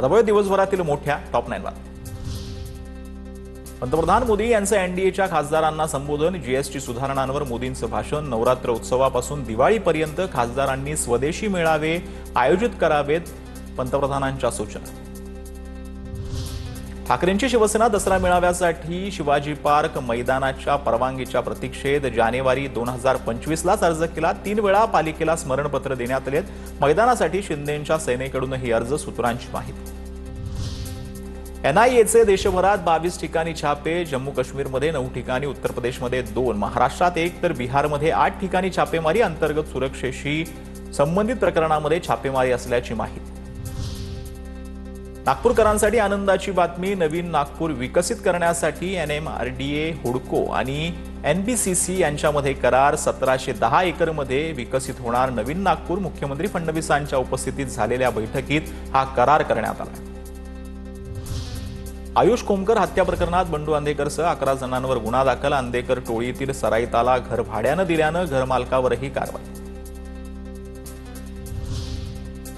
आता बघूया दिवसभरातील मोठ्या टॉप 9 वर। पंतप्रधान मोदी यांचं एनडीएच्या खासदारांना संबोधन, जीएसटी सुधारणांवर मोदींचं भाषण, नवरात्र उत्सवापासून दिवाळीपर्यंत खासदारांनी स्वदेशी मेळावे आयोजित करावेत, पंतप्रधानांच्या सूचना। ठाकरेंची शिवसेना दसरा मेळाव्यासाठी शिवाजी पार्क मैदानाच्या परवानगीच्या प्रतीक्षेत जानेवारी 2025 लाच अर्ज केला। 3 वेळा पालिकेला स्मरणपत्र देण्यात आले। मैदानासाठी शिंदेंच्या सेनेकडूनही अर्ज, सूत्रांची माहिती। एनआयएचे देशभरात 22 ठिकाणी छापे, जम्मू काश्मीरमध्ये 9 ठिकाणी, उत्तर प्रदेशमध्ये 2, महाराष्ट्रात 1 तर बिहारमध्ये 8 ठिकाणी छापेमारी। अंतर्गत सुरक्षेशी संबंधित प्रकरणामध्ये छापेमारी असल्याची माहिती। नागपूरकरांसाठी आनंदाची बातमी, नवीन नागपूर विकसित करण्यासाठी एनएमआरडीए, हुडको आणि एनबीसीसी यांच्यामध्ये करार। 1710 एकरमध्ये विकसित होणार नवीन नागपूर। मुख्यमंत्री फडणवीसांच्या उपस्थितीत झालेल्या बैठकीत हा करार करण्यात आला। आयुष कोमकर हत्या प्रकरणात बंडू अंधेकरसह 11 जणांवर गुन्हा दाखल। अंधेकर टोळीतील सराईताला घर भाड्यानं दिल्यानं घरमालकावरही कारवाई।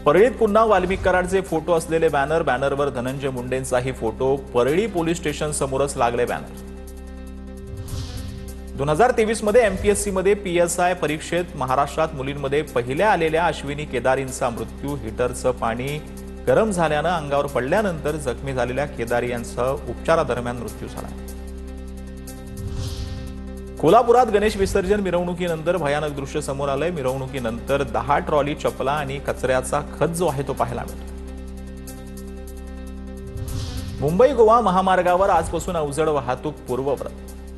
परळीत पुन्हा वाल्मिक कराडचे फोटो असलेले बॅनरवर धनंजय मुंडेंचाही फोटो। परळी पोलीस स्टेशन समोरच लागले बॅनर। 2023 मध्ये एमपीएससी मध्ये पीएसआय परीक्षेत महाराष्ट्रात मुलींमध्ये पहिल्या आलेल्या अश्विनी केदारींचा मृत्यू। हीटरचं पाणी गरम झाल्यानं अंगावर पडल्यानंतर जखमी झालेल्या केदारी यांचा उपचारादरम्यान मृत्यू झाला। कोल्हापुरात गणेश विसर्जन मिरवणुकीनंतर भयानक दृश्य समोर आलंय। मिरवणुकीनंतर 10 ट्रॉली चपला आणि कचऱ्याचा खच जो आहे तो पाहायला मिळतो। मुंबई गोवा महामार्गावर आजपासून अवजड वाहतूक पूर्ववत।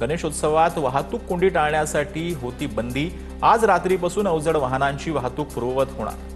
गणेशोत्सवात वाहतूक कोंडी टाळण्यासाठी होती बंदी। आज रात्रीपासून अवजड वाहनांची वाहतूक पूर्ववत होणार।